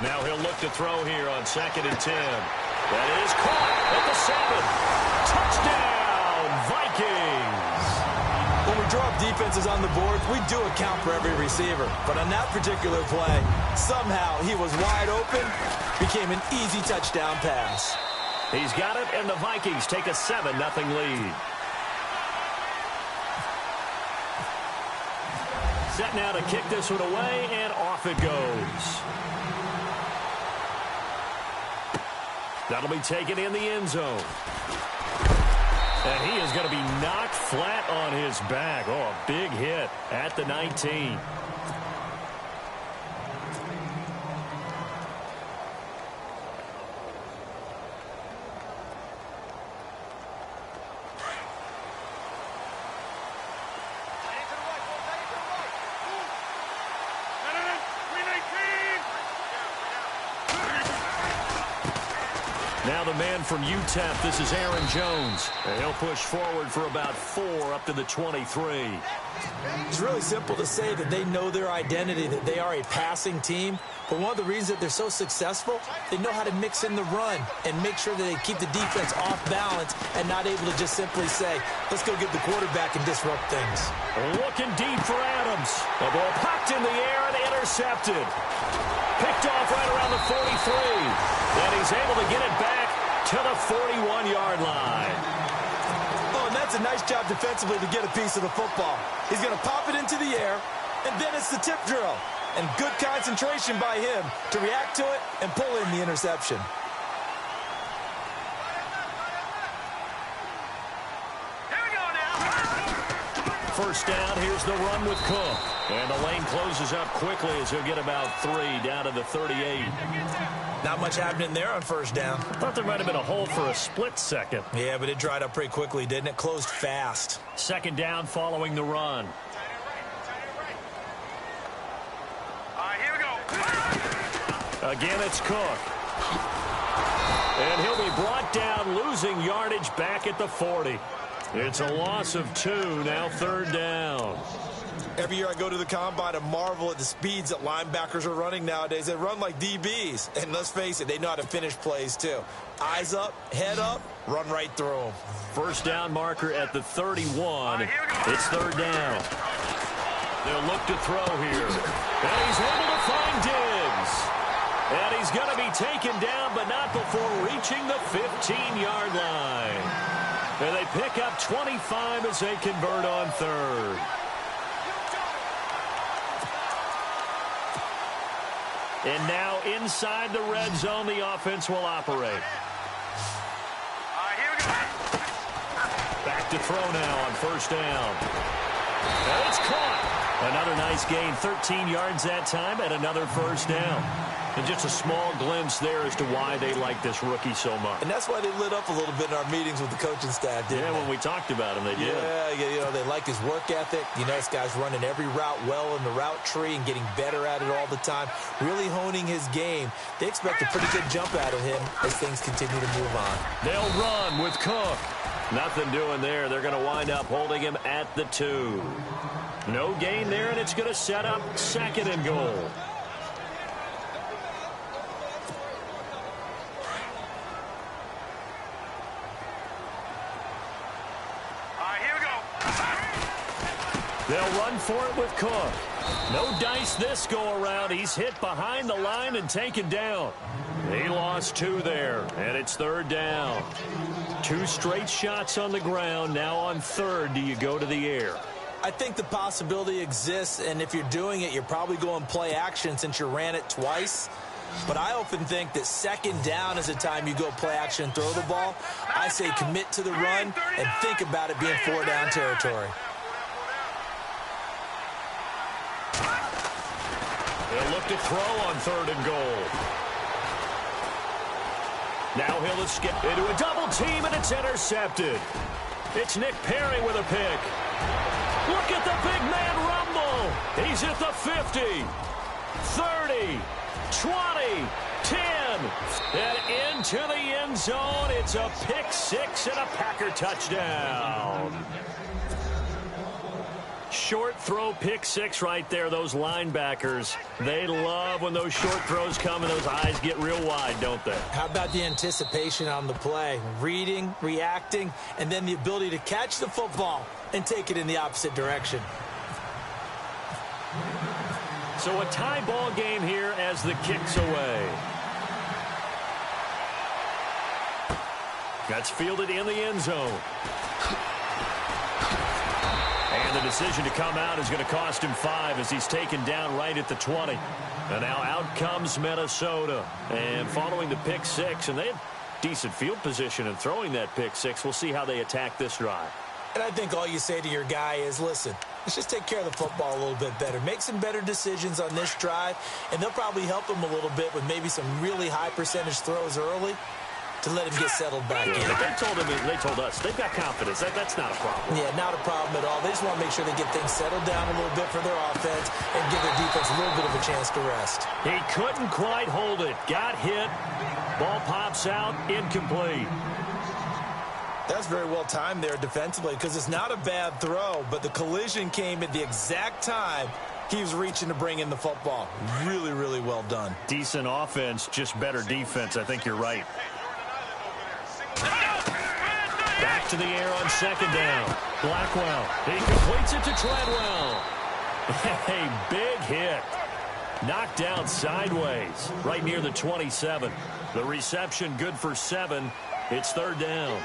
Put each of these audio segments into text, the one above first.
Now he'll look to throw here on 2nd and 10. That is caught at the 7. Touchdown, Vikings! When we draw up defenses on the board, we do account for every receiver. But on that particular play, somehow he was wide open, became an easy touchdown pass. He's got it, and the Vikings take a 7-0 lead. Set now to kick this one away, and off it goes. That'll be taken in the end zone. And he is going to be knocked flat on his back. Oh, a big hit at the 19. Now the man from UTEP, this is Aaron Jones. And he'll push forward for about 4 up to the 23. It's really simple to say that they know their identity, that they are a passing team. But one of the reasons that they're so successful, they know how to mix in the run and make sure that they keep the defense off balance and not able to just simply say, let's go get the quarterback and disrupt things. Looking deep for Adams. The ball popped in the air and intercepted. Picked off right around the 43. And he's able to get it back to the 41-yard line. Oh, and that's a nice job defensively to get a piece of the football. He's going to pop it into the air, and then it's the tip drill. And good concentration by him to react to it and pull in the interception. Here we go now. First down, here's the run with Cook. And the lane closes up quickly as he'll get about 3 down to the 38. Not much happening there on first down. Thought there might have been a hole for a split second. Yeah, but it dried up pretty quickly, didn't it? Closed fast. Second down following the run. Here we go. Again, it's Cook. And he'll be brought down, losing yardage back at the 40. It's a loss of 2, now third down. Every year I go to the combine and marvel at the speeds that linebackers are running nowadays. They run like DBs. And let's face it, they know how to finish plays too. Eyes up, head up, run right through them. First down marker at the 31. It's third down. They'll look to throw here. And he's able to find Diggs. And he's going to be taken down, but not before reaching the 15-yard line. And they pick up 25 as they convert on third. And now inside the red zone, the offense will operate. Here we go. Back to throw now on first down. And it's caught. Another nice gain, 13 yards that time, and another first down. And just a small glimpse there as to why they like this rookie so much. And that's why they lit up a little bit in our meetings with the coaching staff, didn't they? Yeah, when we talked about him, they did. Yeah, you know, they like his work ethic. You know, this guy's running every route well in the route tree and getting better at it all the time, really honing his game. They expect a pretty good jump out of him as things continue to move on. They'll run with Cook. Nothing doing there. They're going to wind up holding him at the 2. No gain there, and it's going to set up 2nd and goal. They'll run for it with Cook. No dice this go-around. He's hit behind the line and taken down. He lost 2 there, and it's third down. 2 straight shots on the ground. Now on third, do you go to the air? I think the possibility exists, and if you're doing it, you're probably going play action since you ran it twice. But I often think that second down is the time you go play action and throw the ball. I say commit to the run and think about it being 4-down territory. They'll look to throw on third and goal. Now he'll escape into a double team, and it's intercepted. It's Nick Perry with a pick. Look at the big man rumble. He's at the 50, 30, 20, 10, and into the end zone. It's a pick 6 and a Packer touchdown. short throw pick six right there. Those linebackers, they love when those short throws come and those eyes get real wide, don't they? How about the anticipation on the play? Reading, reacting, and then the ability to catch the football and take it in the opposite direction. So a tie ball game here as the kick's away. That's fielded in the end zone. And the decision to come out is going to cost him 5 as he's taken down right at the 20. And now out comes Minnesota. And following the pick six, and they had decent field position in throwing that pick six. We'll see how they attack this drive. And I think all you say to your guy is, listen, let's just take care of the football a little bit better. Make some better decisions on this drive, and they'll probably help him a little bit with maybe some really high percentage throws early to let him get settled back in. They told us they've got confidence. That's not a problem. Yeah, not a problem at all. They just want to make sure they get things settled down a little bit for their offense and give their defense a little bit of a chance to rest. He couldn't quite hold it. Got hit. Ball pops out. Incomplete. That's very well timed there defensively because it's not a bad throw, but the collision came at the exact time he was reaching to bring in the football. Really, really well done. Decent offense, just better defense. I think you're right. Back to the air on second down. Blackwell. He completes it to Treadwell. A big hit. Knocked down sideways right near the 27. The reception good for 7. It's third down.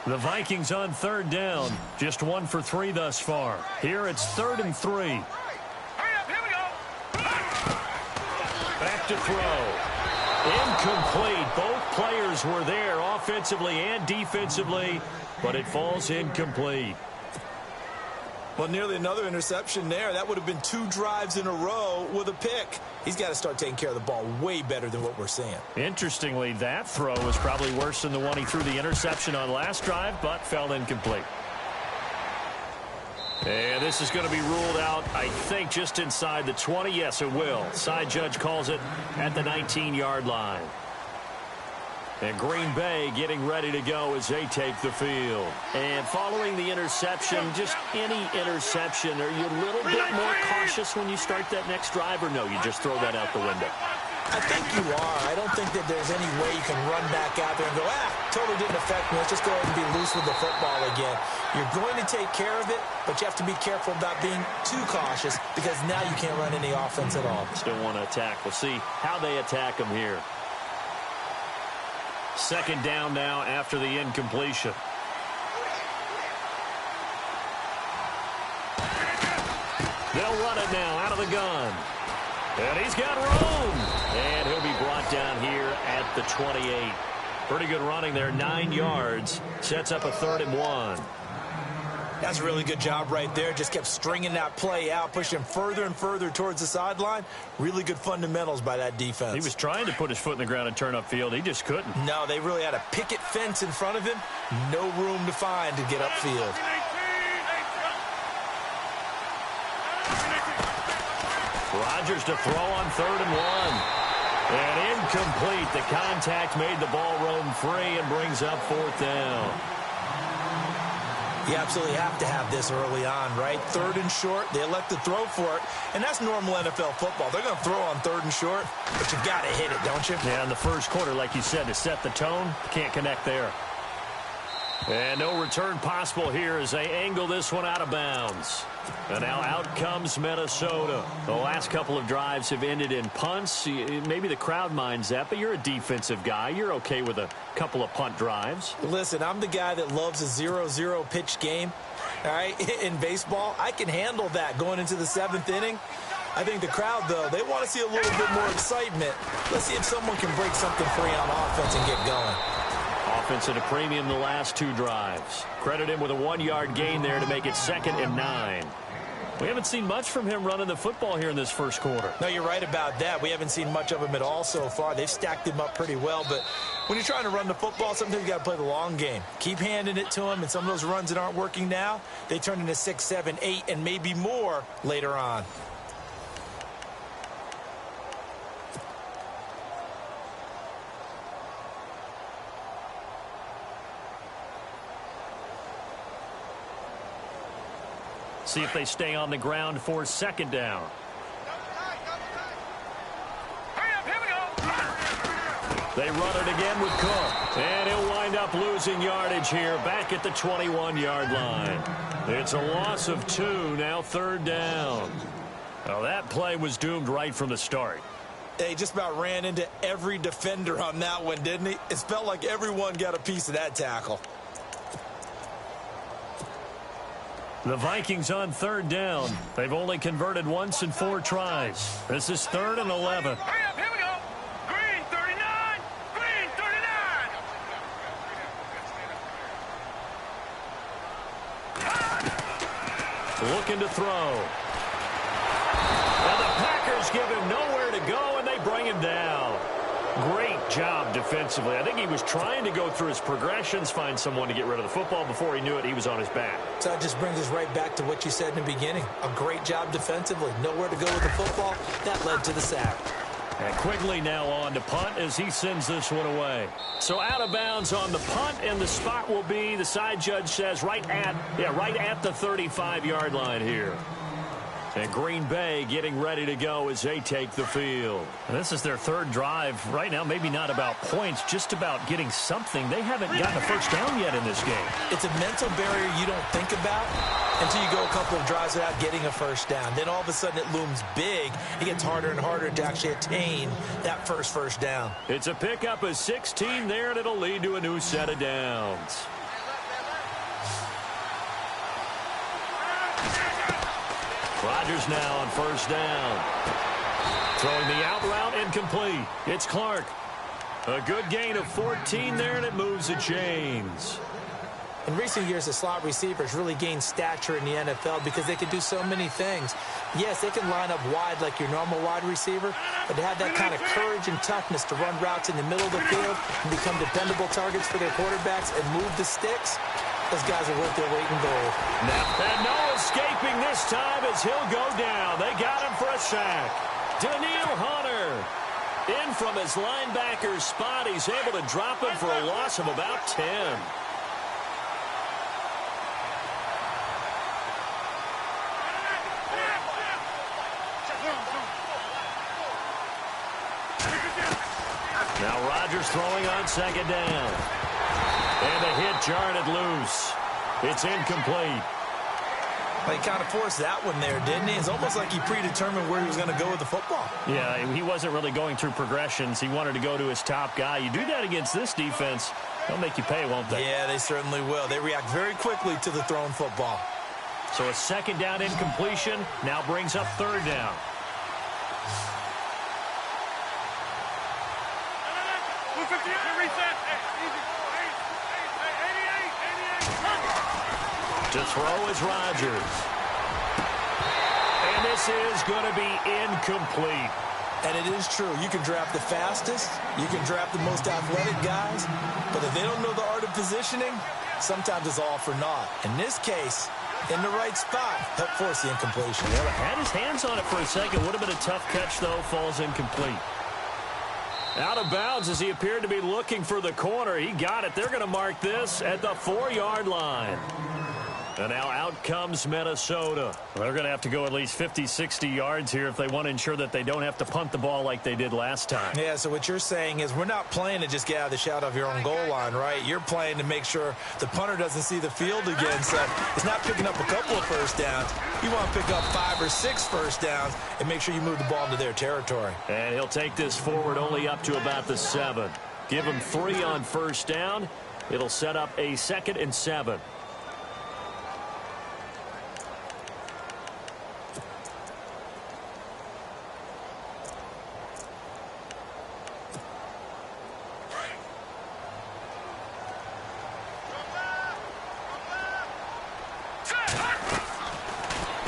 The Vikings on third down. Just 1 for 3 thus far. Here it's 3rd and 3. Hurry up, here we go. Back to throw. Incomplete. Both players were there offensively and defensively, but it falls incomplete. Well, nearly another interception there. That would have been 2 drives in a row with a pick. He's got to start taking care of the ball way better than what we're seeing. Interestingly, that throw was probably worse than the one he threw the interception on last drive, but fell incomplete. And this is going to be ruled out, I think, just inside the 20. Yes, it will. Side judge calls it at the 19-yard line. And Green Bay getting ready to go as they take the field. And following the interception, just any interception, are you a little bit more cautious when you start that next drive, or no, you just throw that out the window? I think you are. I don't think that there's any way you can run back out there and go, totally didn't affect me. Let's just go ahead and be loose with the football again. You're going to take care of it, but you have to be careful about being too cautious because now you can't run any offense at all. Still want to attack. We'll see how they attack them here. Second down now after the incompletion. They'll run it now out of the gun. And he's got room. And he'll be brought down here at the 28. Pretty good running there, 9 yards. Sets up a 3rd and 1. That's a really good job right there. Just kept stringing that play out, pushing him further and further towards the sideline. Really good fundamentals by that defense. He was trying to put his foot in the ground and turn upfield. He just couldn't. No, they really had a picket fence in front of him. No room to find to get upfield. Rodgers to throw on 3rd and 1. And incomplete. The contact made the ball roam free and brings up 4th down. You absolutely have to have this early on, right? 3rd and short, they elect to throw for it, and that's normal NFL football. They're going to throw on 3rd and short, but you got to hit it, don't you? Yeah, in the first quarter, like you said, to set the tone, can't connect there. And no return possible here as they angle this one out of bounds. And now out comes Minnesota. The last couple of drives have ended in punts. Maybe the crowd minds that, but you're a defensive guy. You're okay with a couple of punt drives. Listen, I'm the guy that loves a 0-0 pitch game. All right, in baseball, I can handle that going into the 7th inning. I think the crowd, though, they want to see a little bit more excitement. Let's see if someone can break something free on offense and get going. Offense at a premium the last 2 drives. Credit him with a 1-yard gain there to make it 2nd and 9. We haven't seen much from him running the football here in this first quarter. No, you're right about that. We haven't seen much of him at all so far. They've stacked him up pretty well, but when you're trying to run the football, sometimes you got to play the long game. Keep handing it to him, and some of those runs that aren't working now, they turn into 6, 7, 8, and maybe more later on. See if they stay on the ground for second down. Hurry up, here we go. They run it again with Cook. And he'll wind up losing yardage here back at the 21-yard line. It's a loss of 2, now third down. Well, that play was doomed right from the start. They just about ran into every defender on that one, didn't he? It felt like everyone got a piece of that tackle. The Vikings on third down. They've only converted once in 4 tries. This is 3rd and 11. Hurry up, here we go. Green 39. Green 39. Looking to throw. And the Packers give him nowhere to go, and they bring him down. Great job defensively. I think he was trying to go through his progressions, find someone to get rid of the football. Before he knew it, he was on his back. So that just brings us right back to what you said in the beginning. A great job defensively. Nowhere to go with the football. That led to the sack. And Quigley now on to punt as he sends this one away. So out of bounds on the punt, and the spot will be, the side judge says, right at the 35-yard line here. And Green Bay getting ready to go as they take the field. And this is their 3rd drive right now. Maybe not about points, just about getting something. They haven't gotten a first down yet in this game. It's a mental barrier you don't think about until you go a couple of drives without getting a first down. Then all of a sudden it looms big. It gets harder and harder to actually attain that first down. It's a pickup of 16 there, and it'll lead to a new set of downs. Rodgers now on first down. Throwing the out route, incomplete. It's Clark. A good gain of 14 there, and it moves the chains. In recent years, the slot receivers really gained stature in the NFL because they can do so many things. Yes, they can line up wide like your normal wide receiver, but to have that kind of courage and toughness to run routes in the middle of the field and become dependable targets for their quarterbacks and move the sticks, those guys are worth their weight in gold. And no escaping this time as he'll go down. They got him for a sack. Daniil Hunter in from his linebacker's spot. He's able to drop him for a loss of about 10. Now Rodgers throwing on second down. And the hit jarred it loose. It's incomplete. He kind of forced that one there, didn't he? It's almost like he predetermined where he was going to go with the football. Yeah, he wasn't really going through progressions. He wanted to go to his top guy. You do that against this defense, they'll make you pay, won't they? Yeah, they certainly will. They react very quickly to the thrown football. So a second down incompletion now brings up third down. To throw is Rodgers. And this is going to be incomplete. And it is true. You can draft the fastest. You can draft the most athletic guys. But if they don't know the art of positioning, sometimes it's all for naught. In this case, in the right spot, help force the incompletion. Well, had his hands on it for a second. Would have been a tough catch, though. Falls incomplete. Out of bounds as he appeared to be looking for the corner. He got it. They're going to mark this at the 4-yard line. And now out comes Minnesota. They're going to have to go at least 50, 60 yards here if they want to ensure that they don't have to punt the ball like they did last time. Yeah, so what you're saying is we're not playing to just get out of the shadow of your own goal line, right? You're playing to make sure the punter doesn't see the field again. So it's not picking up a couple of first downs. You want to pick up 5 or 6 first downs and make sure you move the ball into their territory. And he'll take this forward only up to about the 7. Give him 3 on first down. It'll set up a 2nd and 7.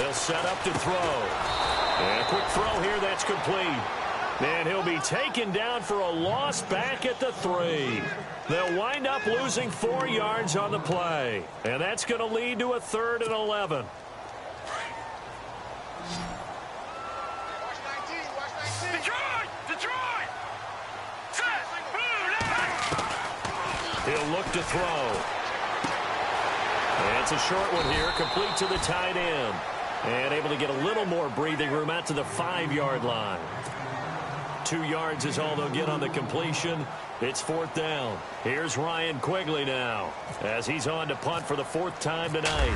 They'll set up to throw. And a quick throw here, that's complete. And he'll be taken down for a loss back at the 3. They'll wind up losing 4 yards on the play. And that's going to lead to a 3rd and 11. He'll look to throw. And it's a short one here, complete to the tight end. And able to get a little more breathing room out to the 5-yard line. 2 yards is all they'll get on the completion. It's 4th down. Here's Ryan Quigley now as he's on to punt for the 4th time tonight.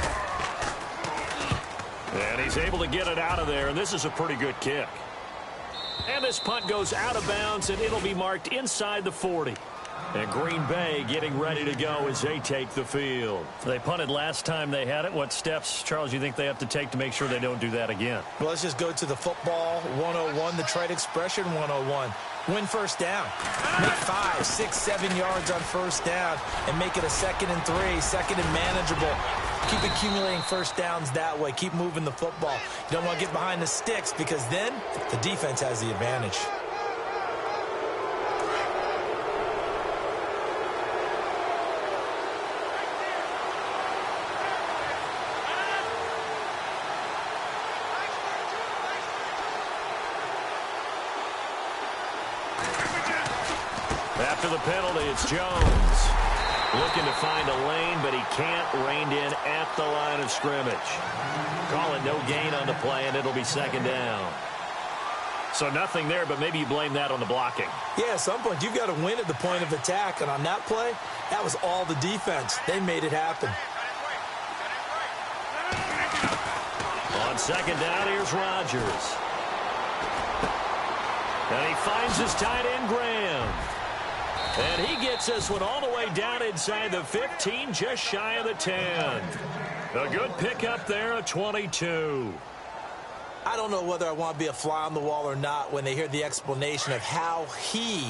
And he's able to get it out of there, and this is a pretty good kick. And this punt goes out of bounds, and it'll be marked inside the 40. And Green Bay getting ready to go as they take the field. They punted last time they had it. What steps, Charles, you think they have to take to make sure they don't do that again? Well, let's just go to the football 101, the trade expression 101. Win first down. Make 5, 6, 7 yards on first down and make it a 2nd and 3, 2nd and manageable. Keep accumulating first downs that way. Keep moving the football. You don't want to get behind the sticks because then the defense has the advantage. After the penalty, it's Jones. Looking to find a lane, but he can't. Reined in at the line of scrimmage. Call it no gain on the play, and it'll be 2nd down. So nothing there, but maybe you blame that on the blocking. Yeah, at some point, you've got to win at the point of attack. And on that play, that was all the defense. They made it happen. On 2nd down, here's Rodgers. And he finds his tight end, Graham. And he gets this one all the way down inside the 15, just shy of the 10. A good pickup there, a 22. I don't know whether I want to be a fly on the wall or not when they hear the explanation of how he,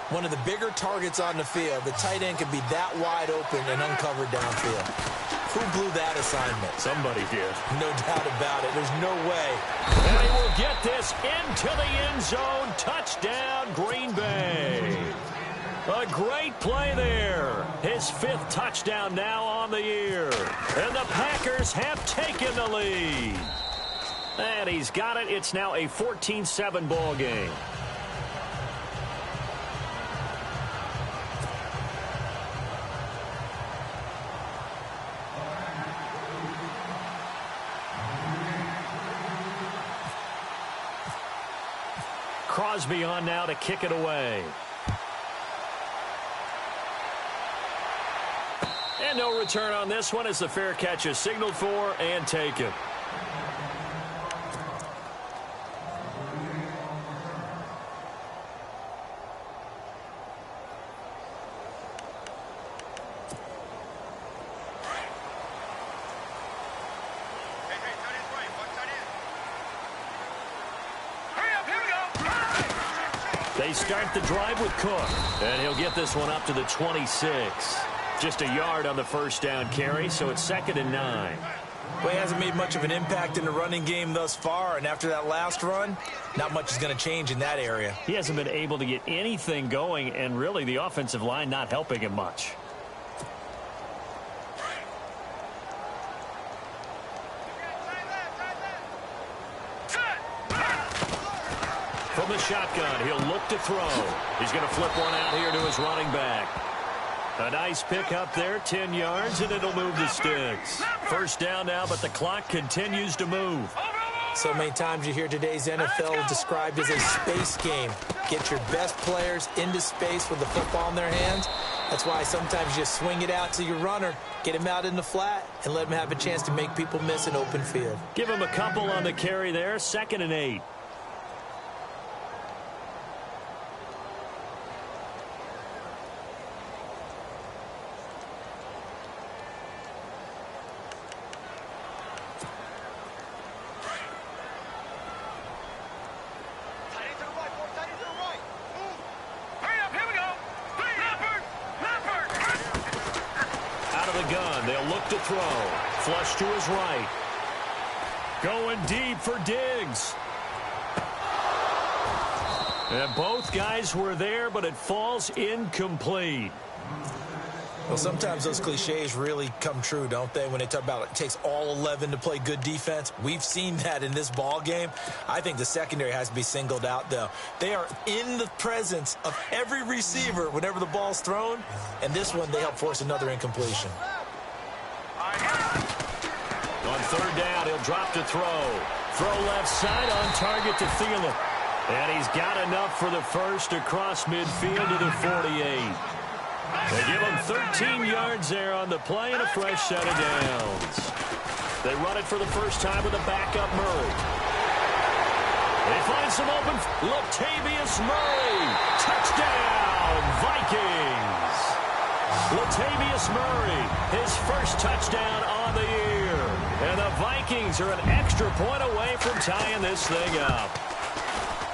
one of the bigger targets on the field, the tight end could be that wide open and uncovered downfield. Who blew that assignment? Somebody did. No doubt about it. There's no way. And he will get this into the end zone. Touchdown, Green Bay. A great play there. His 5th touchdown now on the year. And the Packers have taken the lead. And he's got it. It's now a 14-7 ball game. Crosby on now to kick it away. And no return on this one as the fair catch is signaled for and taken. They start the drive with Cook, and he'll get this one up to the 26. Just a yard on the first down carry, so it's 2nd and 9. Well, he hasn't made much of an impact in the running game thus far, and after that last run, not much is going to change in that area. He hasn't been able to get anything going, and really the offensive line not helping him much. From the shotgun, he'll look to throw. He's going to flip one out here to his running back. A nice pick up there, 10 yards, and it'll move the sticks. First down now, but the clock continues to move. So many times you hear today's NFL described as a space game. Get your best players into space with the football in their hands. That's why sometimes you just swing it out to your runner, get him out in the flat, and let him have a chance to make people miss an open field. Give him a couple on the carry there, 2nd and 8. They'll look to throw. Flush to his right. Going deep for Diggs. And both guys were there, but it falls incomplete. Well, sometimes those cliches really come true, don't they? When they talk about it takes all 11 to play good defense. We've seen that in this ball game. I think the secondary has to be singled out, though. They are in the presence of every receiver whenever the ball's thrown. And this one, they help force another incompletion. On third down, he'll drop to throw. Throw left side on target to Thielen. And he's got enough for the first across midfield to the 48. They give him 13 yards there on the play and a fresh set of downs. They run it for the first time with a backup Murray. They find some open. Latavius Murray. Touchdown, Vikings. Latavius Murray, his first touchdown on the year. And the Vikings are an extra point away from tying this thing up.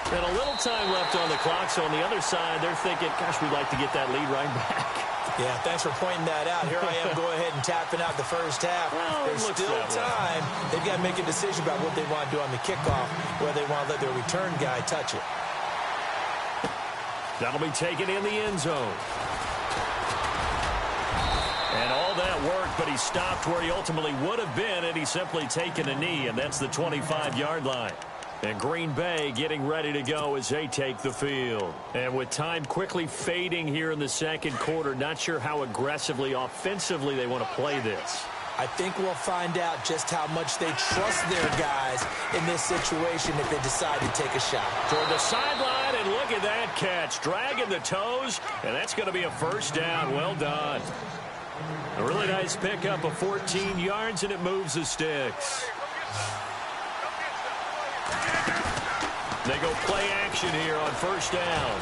And a little time left on the clock, so on the other side, they're thinking, gosh, we'd like to get that lead right back. Yeah, thanks for pointing that out. Here I am, go ahead and tapping out the first half. Well, there's still time. They've got to make a decision about what they want to do on the kickoff, whether they want to let their return guy touch it. That'll be taken in the end zone. And all that worked, but he stopped where he ultimately would have been, and he's simply taken a knee, and that's the 25-yard line. And Green Bay getting ready to go as they take the field. And with time quickly fading here in the second quarter, not sure how aggressively, offensively they want to play this. I think we'll find out just how much they trust their guys in this situation if they decide to take a shot. Toward the sideline, and look at that catch. Dragging the toes, and that's going to be a first down. Well done. A really nice pickup of 14 yards, and it moves the sticks. They go play action here on first down.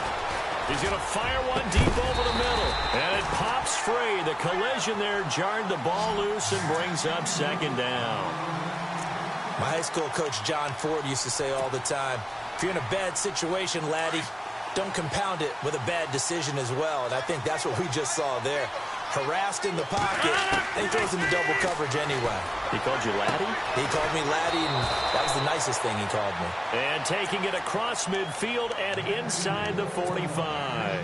He's going to fire one deep over the middle. And it pops free. The collision there jarred the ball loose and brings up second down. My high school coach, John Ford, used to say all the time, if you're in a bad situation, laddie, don't compound it with a bad decision as well. And I think that's what we just saw there. Harassed in the pocket, and he throws into double coverage anyway. He called you laddie? He called me laddie, and that was the nicest thing he called me. And taking it across midfield and inside the 45.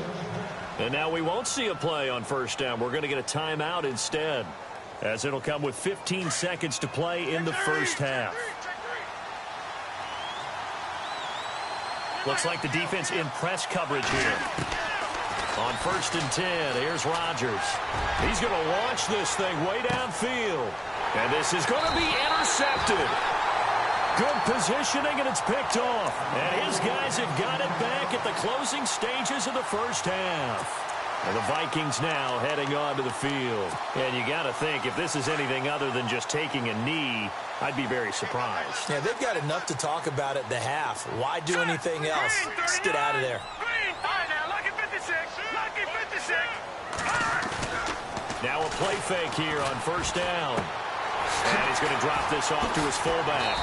And now we won't see a play on first down. We're going to get a timeout instead, as it'll come with 15 seconds to play in the first half. Looks like the defense in press coverage here. On first and 10, here's Rodgers. He's going to launch this thing way downfield. And this is going to be intercepted. Good positioning, and it's picked off. And his guys have got it back at the closing stages of the first half. And the Vikings now heading onto the field. And you got to think, if this is anything other than just taking a knee, I'd be very surprised. Yeah, they've got enough to talk about at the half. Why do anything else? Just get out of there. Now a play fake here on first down. And he's going to drop this off to his fullback.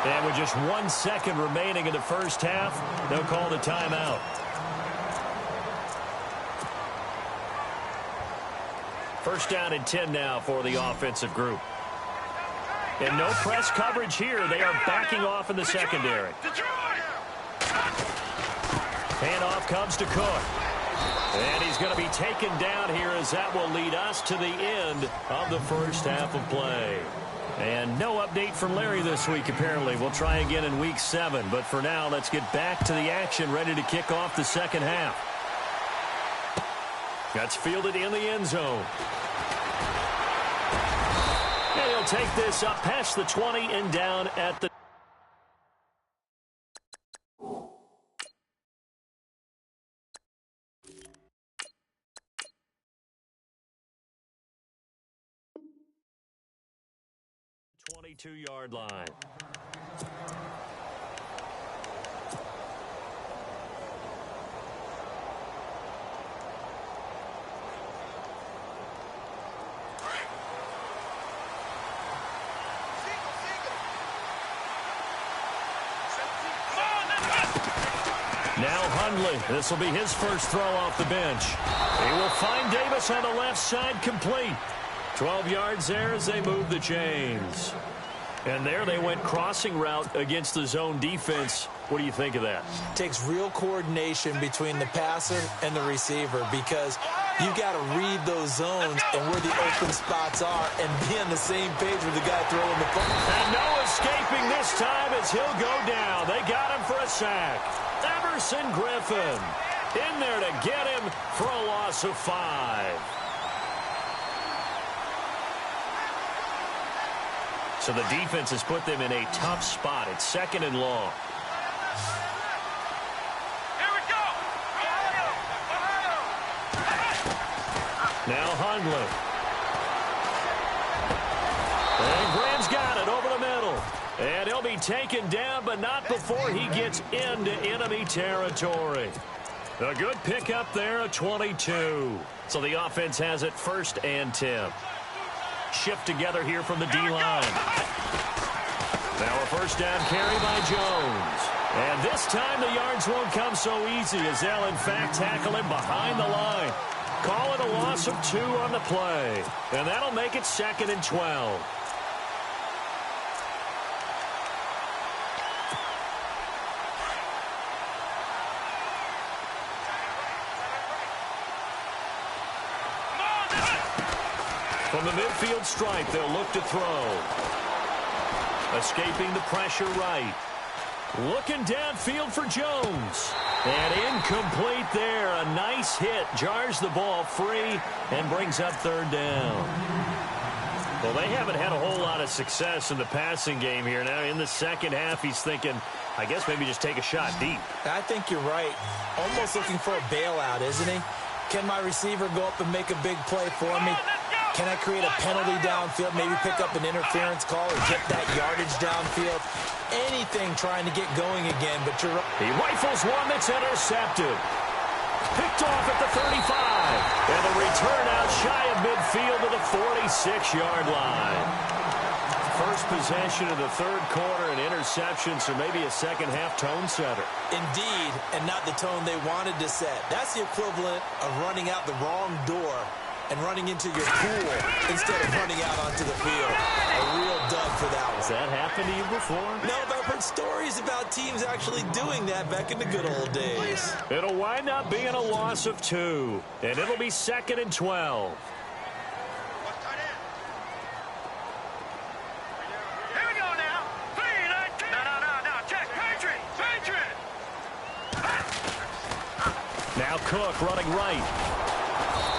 And with just 1 second remaining in the first half, they'll call the timeout. First down and 10 now for the offensive group. And no press coverage here. They are backing off in the secondary. Handoff comes to Cook. And he's going to be taken down here, as that will lead us to the end of the first half of play. And no update from Larry this week, apparently. We'll try again in week 7. But for now, let's get back to the action, ready to kick off the second half. That's fielded in the end zone. And he'll take this up past the 20 and down at the 22-yard line. Now Hundley. This will be his first throw off the bench. He will find Davis on the left side, complete. 12 yards there as they move the chains. And there they went crossing route against the zone defense. What do you think of that? Takes real coordination between the passer and the receiver because you got to read those zones and where the open spots are and be on the same page with the guy throwing the ball. And no escaping this time as he'll go down. They got him for a sack. Everson Griffin in there to get him for a loss of 5. So the defense has put them in a tough spot. It's 2nd and long. Here we go. Now Hundley. And Graham's got it over the middle. And he'll be taken down, but not before he gets into enemy territory. A good pickup there, a 22. So the offense has it 1st and 10. Shift together here from the D-line. Now a 1st down carry by Jones. And this time the yards won't come so easy as they'll in fact tackle him behind the line. Call it a loss of 2 on the play. And that'll make it 2nd and 12. From the midfield stripe, they'll look to throw. Escaping the pressure right. Looking downfield for Jones. And incomplete there. A nice hit. Jars the ball free and brings up 3rd down. Well, they haven't had a whole lot of success in the passing game here. Now in the second half, he's thinking, I guess maybe just take a shot deep. I think you're right. Almost looking for a bailout, isn't he? Can my receiver go up and make a big play for me? Can I create a penalty downfield, maybe pick up an interference call or get that yardage downfield? Anything trying to get going again, but you're right. He rifles one that's intercepted. Picked off at the 35. And the return out shy of midfield to the 46-yard line. First possession of the 3rd quarter, an interception, so maybe a second-half tone setter. Indeed, and not the tone they wanted to set. That's the equivalent of running out the wrong door and running into your pool instead of running out onto the field. A real dud for that one. Has that happened to you before? No, but I've heard stories about teams actually doing that back in the good old days. It'll wind up being a loss of 2, and it'll be 2nd and 12. Here we go now. 3, 19. No. Check. Patriot. Now Cook running right.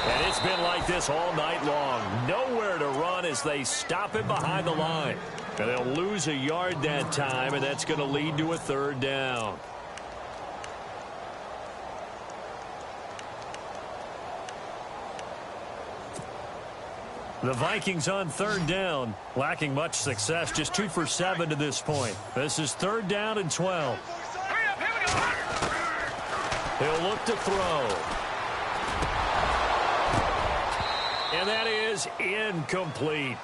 And it's been like this all night long. Nowhere to run as they stop him behind the line. And they'll lose a yard that time, and that's going to lead to a 3rd down. The Vikings on 3rd down, lacking much success, just 2 for 7 to this point. This is 3rd down and 12. Hurry up. Here we go. He'll look to throw. And that is incomplete.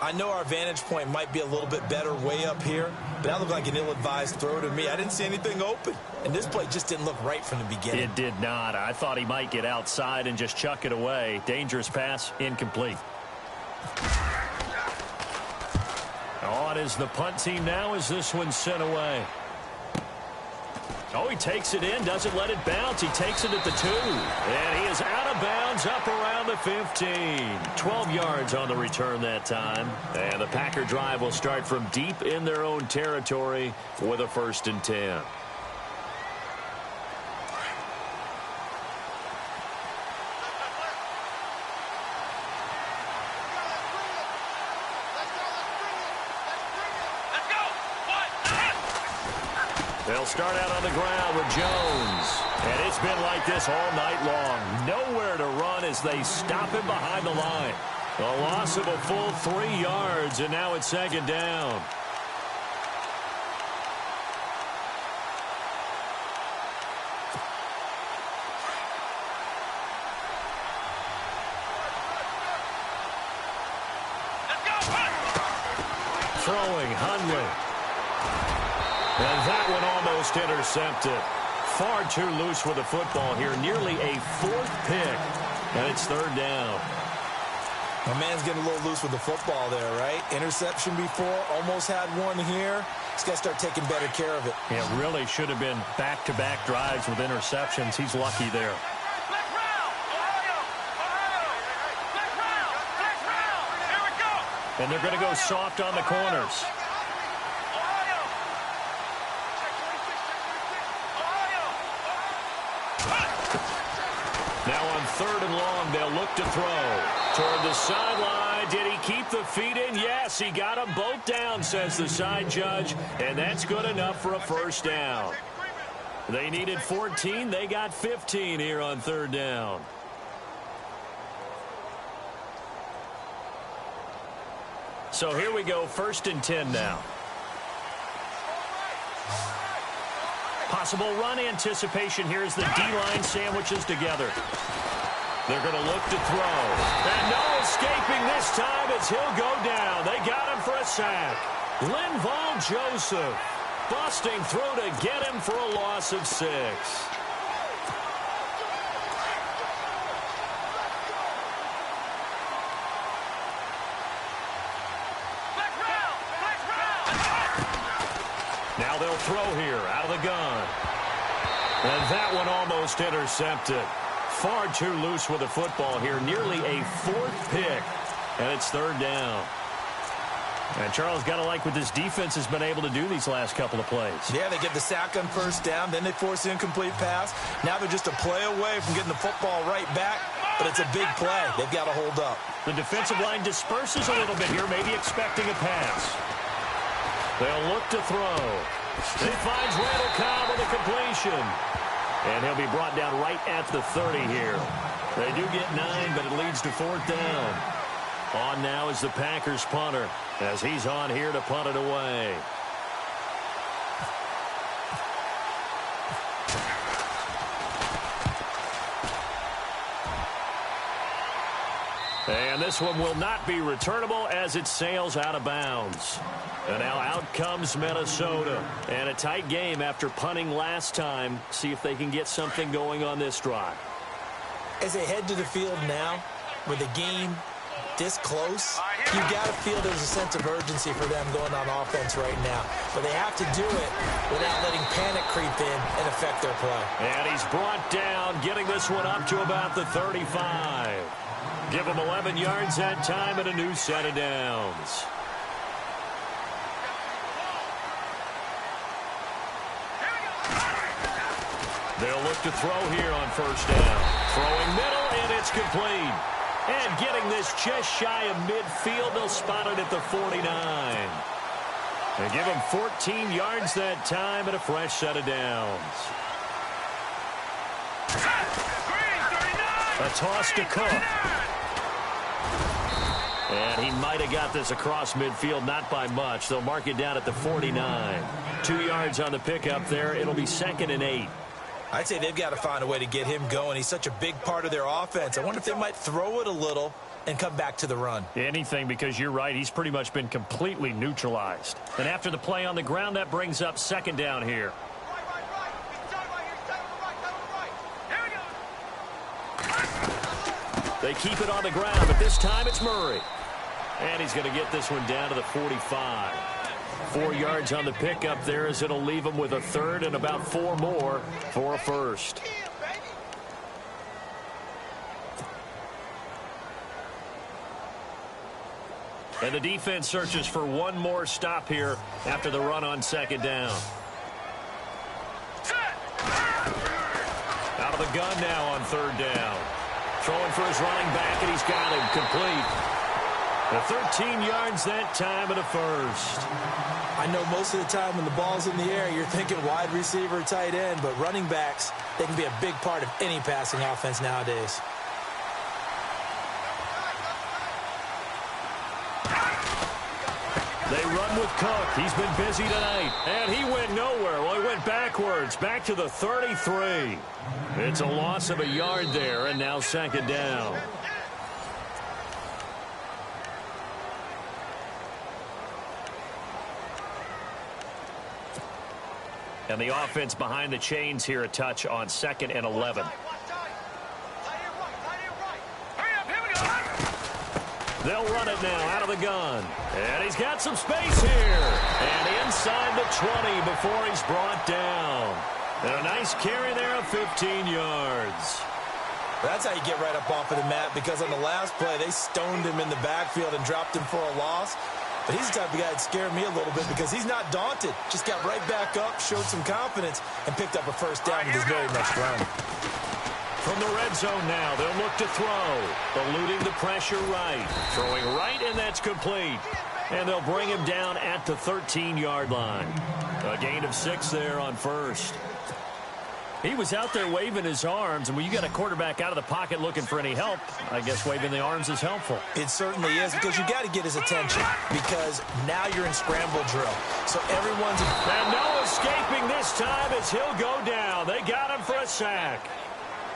I know our vantage point might be a little bit better way up here, but that looked like an ill-advised throw to me. I didn't see anything open, and this play just didn't look right from the beginning. It did not. I thought he might get outside and just chuck it away. Dangerous pass, incomplete. On is the punt team now as this one's sent away. Oh, he takes it in, doesn't let it bounce. He takes it at the 2. And he is out of bounds up around the 15. 12 yards on the return that time. And the Packer drive will start from deep in their own territory with a 1st and 10. They'll start out on the ground with Jones. And it's been like this all night long. Nowhere to run as they stop him behind the line. A loss of a full 3 yards, and now it's 2nd down. Throwing Hundley. And that one almost intercepted. Far too loose with the football here. Nearly a 4th pick. And it's 3rd down. My man's getting a little loose with the football there, right? Interception before, almost had one here. He's got to start taking better care of it. It really should have been back-to-back drives with interceptions. He's lucky there. And they're going to go soft on the corners. Now on 3rd and long, they'll look to throw. Toward the sideline. Did he keep the feet in? Yes, he got them both down, says the side judge. And that's good enough for a first down. They needed 14. They got 15 here on 3rd down. So here we go, 1st and 10 now. Possible run anticipation here as the D-line sandwiches together. They're going to look to throw. And no escaping this time as he'll go down. They got him for a sack. Linval Joseph busting through to get him for a loss of 6. Now they'll throw here out of the gun. And that one almost intercepted. Far too loose with the football here. Nearly a 4th pick. And it's 3rd down. And Charles, got to like what this defense has been able to do these last couple of plays. Yeah, they get the sack on 1st down. Then they force the incomplete pass. Now they're just a play away from getting the football right back. But it's a big play. They've got to hold up. The defensive line disperses a little bit here, maybe expecting a pass. They'll look to throw. He finds Randall Cobb with a completion. And he'll be brought down right at the 30 here. They do get 9, but it leads to 4th down. On now is the Packers punter as he's on here to punt it away. And this one will not be returnable as it sails out of bounds. And now out comes Minnesota. And a tight game after punting last time. See if they can get something going on this drive. As they head to the field now, with the game this close, you got to feel there's a sense of urgency for them going on offense right now. But they have to do it without letting panic creep in and affect their play. And he's brought down, getting this one up to about the 35. Give him 11 yards that time and a new set of downs. They'll look to throw here on 1st down. Throwing middle, and it's complete. And getting this just shy of midfield, they'll spot it at the 49. And give him 14 yards that time and a fresh set of downs. A toss to Cook. And he might have got this across midfield, not by much. They'll mark it down at the 49. 2 yards on the pickup there. It'll be 2nd and 8. I'd say they've got to find a way to get him going. He's such a big part of their offense. I wonder if they might throw it a little and come back to the run. Anything, because you're right. He's pretty much been completely neutralized. And after the play on the ground, that brings up 2nd down here. They keep it on the ground, but this time it's Murray. And he's going to get this one down to the 45. 4 yards on the pickup there as it'll leave him with a 3rd and about 4 more for a first. And the defense searches for one more stop here after the run on 2nd down. Out of the gun now on 3rd down. Throwing for his running back, and he's got him complete. The 13 yards that time and a first. I know most of the time when the ball's in the air, you're thinking wide receiver, tight end, but running backs, they can be a big part of any passing offense nowadays. They run with Cook. He's been busy tonight. And he went nowhere. Well, he went backwards, back to the 33. It's a loss of a yard there, and now 2nd down. And the offense behind the chains here a touch on 2nd and 11. They'll run it now out of the gun. And he's got some space here. And inside the 20 before he's brought down. And a nice carry there of 15 yards. That's how you get right up off of the mat, because on the last play, they stoned him in the backfield and dropped him for a loss. But he's the type of guy that scared me a little bit because he's not daunted. Just got right back up, showed some confidence, and picked up a first down with his very next run. From the red zone now, they'll look to throw. Eluding the pressure right. Throwing right, and that's complete. And they'll bring him down at the 13-yard line. A gain of 6 there on first. He was out there waving his arms, and when you got a quarterback out of the pocket looking for any help, I guess waving the arms is helpful. It certainly is, because you got to get his attention, because now you're in scramble drill. So everyone's... And no escaping this time as he'll go down. They got him for a sack.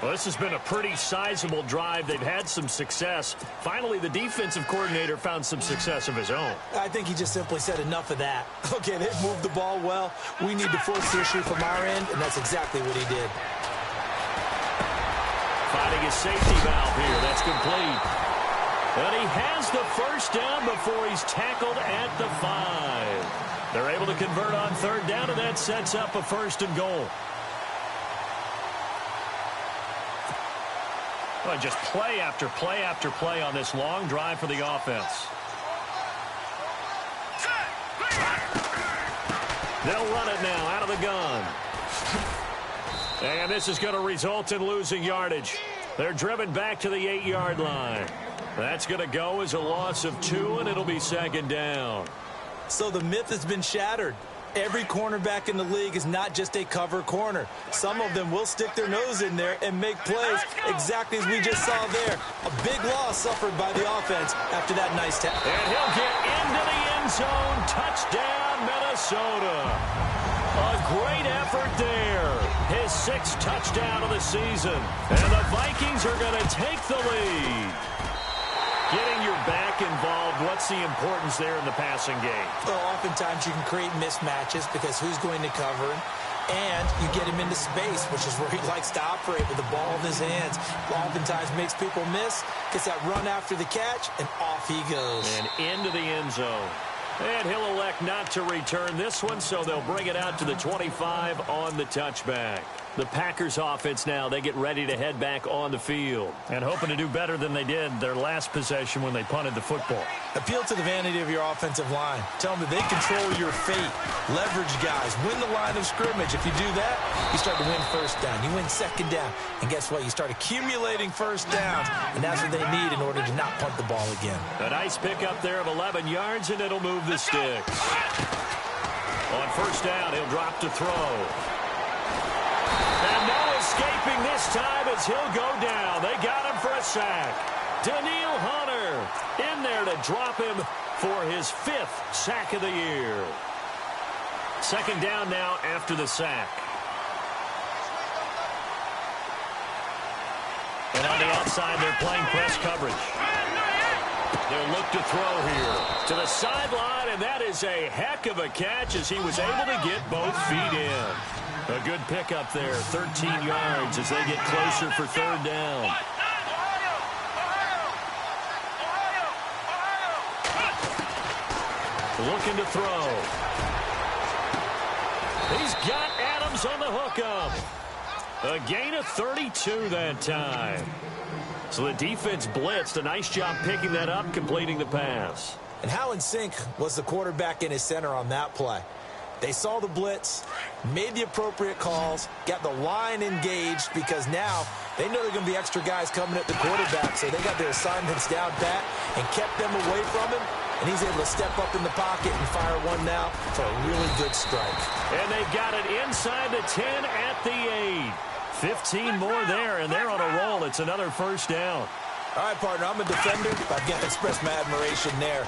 Well, this has been a pretty sizable drive. They've had some success. Finally, the defensive coordinator found some success of his own. I think he just simply said enough of that. Okay, they've moved the ball well. We need to force the issue from our end, and that's exactly what he did. Finding his safety valve here. That's complete. And he has the first down before he's tackled at the 5. They're able to convert on third down, and that sets up a 1st and goal. Well, just play after play after play on this long drive for the offense. They'll run it now out of the gun. And this is going to result in losing yardage. They're driven back to the 8-yard line. That's going to go as a loss of 2, and it'll be 2nd down. So the myth has been shattered. Every cornerback in the league is not just a cover corner. Some of them will stick their nose in there and make plays exactly as we just saw there. A big loss suffered by the offense after that nice tackle. And he'll get into the end zone. Touchdown, Minnesota. A great effort there. His 6th touchdown of the season. And the Vikings are going to take the lead. Getting your back involved, what's the importance there in the passing game? Well, oftentimes you can create mismatches because who's going to cover him? And you get him into space, which is where he likes to operate with the ball in his hands. Oftentimes makes people miss, gets that run after the catch, and off he goes. And into the end zone. And he'll elect not to return this one, so they'll bring it out to the 25 on the touchback. The Packers offense now, they get ready to head back on the field. And hoping to do better than they did their last possession when they punted the football. Appeal to the vanity of your offensive line. Tell them that they control your fate. Leverage guys. Win the line of scrimmage. If you do that, you start to win first down. You win 2nd down. And guess what? You start accumulating first downs. And that's what they need in order to not punt the ball again. A nice pickup there of 11 yards, and it'll move the sticks. On first down, he'll drop to throw. And no escaping this time as he'll go down. They got him for a sack. Daniil Hunter in there to drop him for his 5th sack of the year. 2nd down now after the sack. And on the outside, they're playing press coverage. They'll look to throw here to the sideline, and that is a heck of a catch as he was able to get both feet in. A good pickup there, 13 yards as they get closer for 3rd down. Looking to throw. He's got Adams on the hookup. A gain of 32 that time. So the defense blitzed. A nice job picking that up, completing the pass. And how in sync was the quarterback and his center on that play? They saw the blitz, made the appropriate calls, got the line engaged because now they know there are going to be extra guys coming at the quarterback, so they got their assignments down pat and kept them away from him, and he's able to step up in the pocket and fire one now for a really good strike. And they got it inside the 10 at the 8. 15 more there, and they're on a roll. It's another first down. All right, partner, I'm a defender, but I've got to express my admiration there.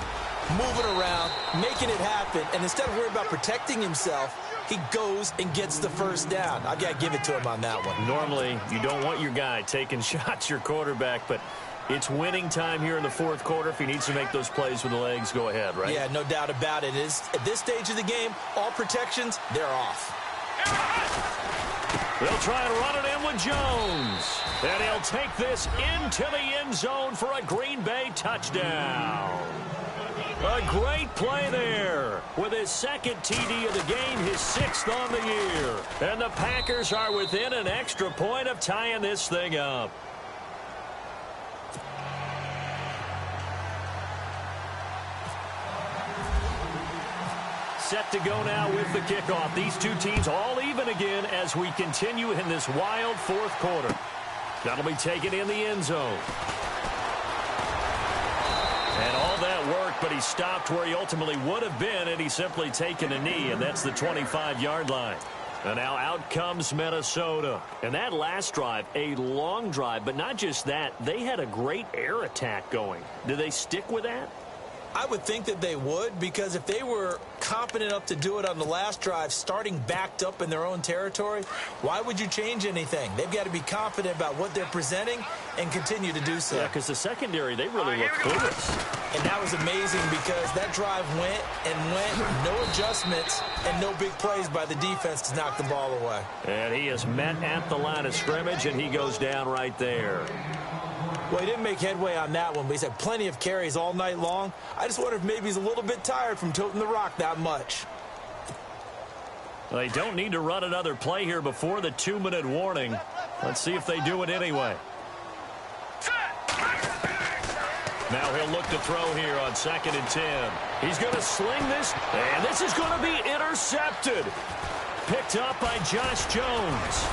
Moving around, making it happen, and instead of worrying about protecting himself, he goes and gets the first down. I've got to give it to him on that one. Normally, you don't want your guy taking shots, your quarterback, but it's winning time here in the 4th quarter. If he needs to make those plays with the legs, go ahead, right? Yeah, no doubt about it. At this stage of the game, all protections, they're off. They'll try and run it in with Jones. And he'll take this into the end zone for a Green Bay touchdown. A great play there with his second TD of the game, his 6th on the year. And the Packers are within an extra point of tying this thing up. Set to go now with the kickoff. These two teams all even again as we continue in this wild fourth quarter. That'll be taken in the end zone. And all that worked, but he stopped where he ultimately would have been, and he's simply taken a knee, and that's the 25-yard line. And now out comes Minnesota. And that last drive, a long drive, but not just that, they had a great air attack going. Do they stick with that? I would think that they would, because if they were competent enough to do it on the last drive, starting backed up in their own territory, why would you change anything? They've got to be confident about what they're presenting and continue to do so. Yeah, because the secondary, they really look clueless. And that was amazing because that drive went and went, no adjustments and no big plays by the defense to knock the ball away. And he is met at the line of scrimmage, and he goes down right there. Well, he didn't make headway on that one, but he's had plenty of carries all night long. I just wonder if maybe he's a little bit tired from toting the rock that much. They don't need to run another play here before the 2-minute warning. Let's see if they do it anyway. Now he'll look to throw here on 2nd and 10. He's going to sling this, and this is going to be intercepted. Picked up by Josh Jones.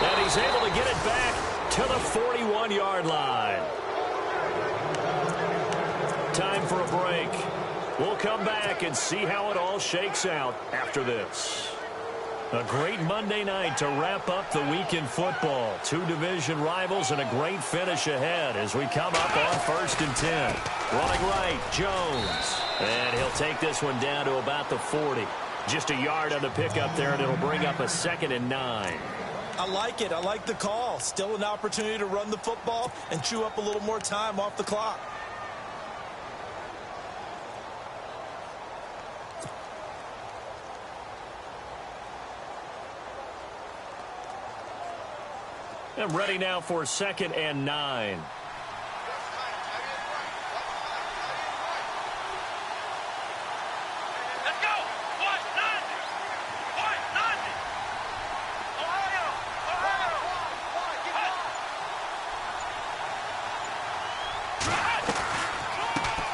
And he's able to get it back to the 41-yard line. Time for a break. We'll come back and see how it all shakes out after this. A great Monday night to wrap up the week in football. 2 division rivals and a great finish ahead as we come up on 1st and 10. Running right, Jones. And he'll take this one down to about the 40. Just a yard on the pickup there, and it'll bring up a 2nd and 9. I like it. I like the call. Still an opportunity to run the football and chew up a little more time off the clock. And ready now for 2nd and 9.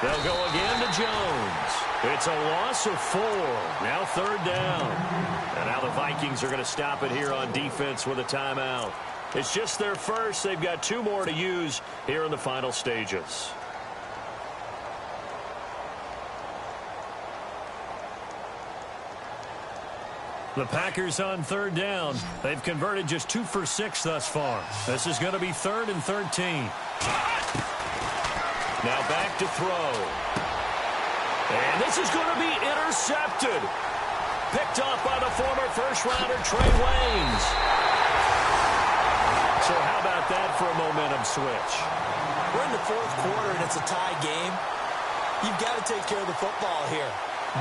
They'll go again to Jones. It's a loss of 4. Now 3rd down. And now the Vikings are going to stop it here on defense with a timeout. It's just their first. They've got 2 more to use here in the final stages. The Packers on 3rd down. They've converted just 2 for 6 thus far. This is going to be 3rd and 13. Now back to throw. And this is going to be intercepted. Picked up by the former first-rounder Trey Waynes. So how about that for a momentum switch? We're in the 4th quarter, and it's a tie game. You've got to take care of the football here.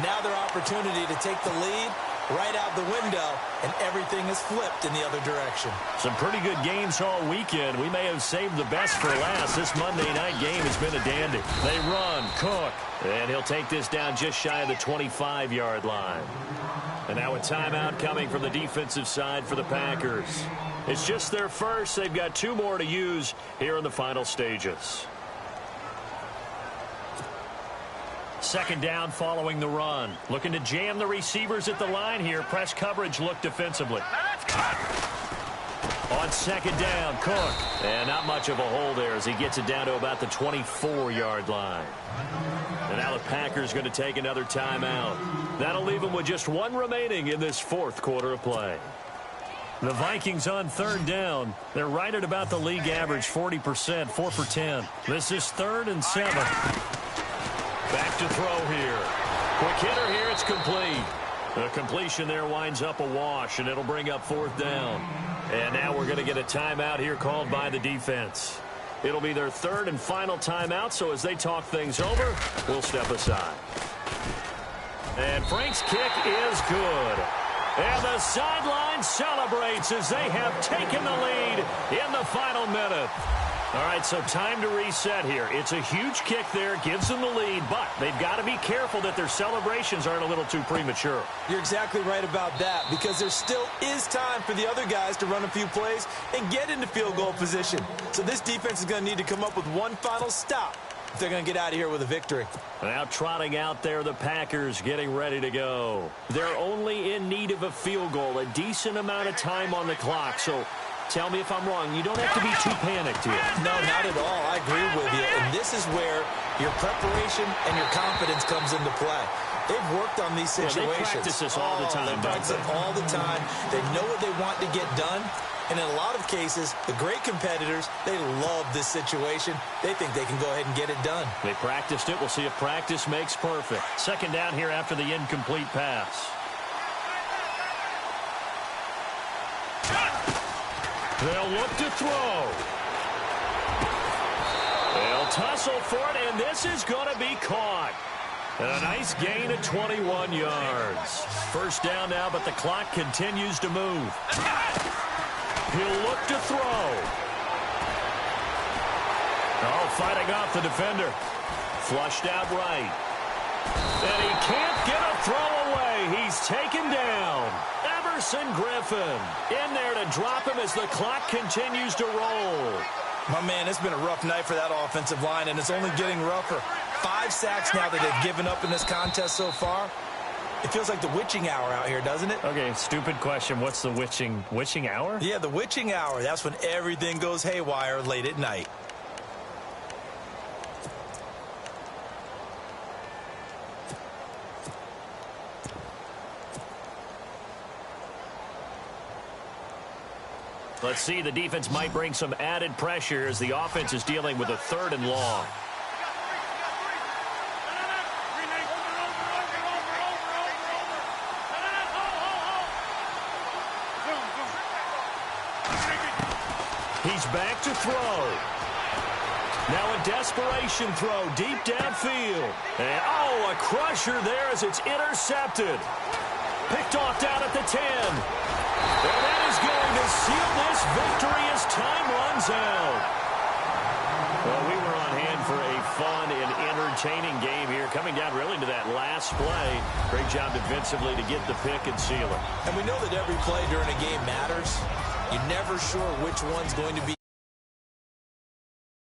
Now their opportunity to take the lead right out the window, and everything is flipped in the other direction. Some pretty good games all weekend. We may have saved the best for last. This Monday night game has been a dandy. They run, Cook, and he'll take this down just shy of the 25-yard line. And now a timeout coming from the defensive side for the Packers. It's just their first. They've got 2 more to use here in the final stages. 2nd down following the run. Looking to jam the receivers at the line here. Press coverage look defensively. On 2nd down, Cook. And not much of a hole there as he gets it down to about the 24-yard line. And now the Packers going to take another timeout. That'll leave them with just 1 remaining in this 4th quarter of play. The Vikings on 3rd down. They're right at about the league average, 40%, 4 for 10. This is 3rd and 7. Back to throw here. Quick hitter here. It's complete. The completion there winds up a wash, and it'll bring up 4th down. And now we're going to get a timeout here called by the defense. It'll be their 3rd and final timeout, so as they talk things over, we'll step aside. And Frank's kick is good. And the sideline celebrates as they have taken the lead in the final minute. All right, so time to reset here. It's a huge kick there, gives them the lead, but they've got to be careful that their celebrations aren't a little too premature. You're exactly right about that, because there still is time for the other guys to run a few plays and get into field goal position. So this defense is going to need to come up with one final stop if they're going to get out of here with a victory. Now trotting out there, the Packers getting ready to go. They're only in need of a field goal, a decent amount of time on the clock, so tell me if I'm wrong. You don't have to be too panicked here. No, not at all. I agree with you. And this is where your preparation and your confidence comes into play. They've worked on these situations. Yeah, they practice this all the time. They practice it all the time. They know what they want to get done. And in a lot of cases, the great competitors, they love this situation. They think they can go ahead and get it done. They practiced it. We'll see if practice makes perfect. Second down here after the incomplete pass. They'll look to throw. They'll tussle for it, and this is going to be caught. And a nice gain of 21 yards. First down now, but the clock continues to move. He'll look to throw. Oh, fighting off the defender. Flushed out right. And he can't get a throw away. He's taken down. Griffin in there to drop him as the clock continues to roll. My man, it's been a rough night for that offensive line, and it's only getting rougher. 5 sacks now that they've given up in this contest so far. It feels like the witching hour out here, doesn't it? Okay, stupid question. What's the witching hour? Yeah, the witching hour. That's when everything goes haywire late at night. Let's see, the defense might bring some added pressure as the offense is dealing with a 3rd and long. He's back to throw. Now a desperation throw deep downfield. And, oh, a crusher there as it's intercepted. Picked off down at the 10. And that is going to seal this victory as time runs out. Well, we were on hand for a fun and entertaining game here, coming down really to that last play. Great job defensively to get the pick and seal it. And we know that every play during a game matters. You're never sure which one's going to be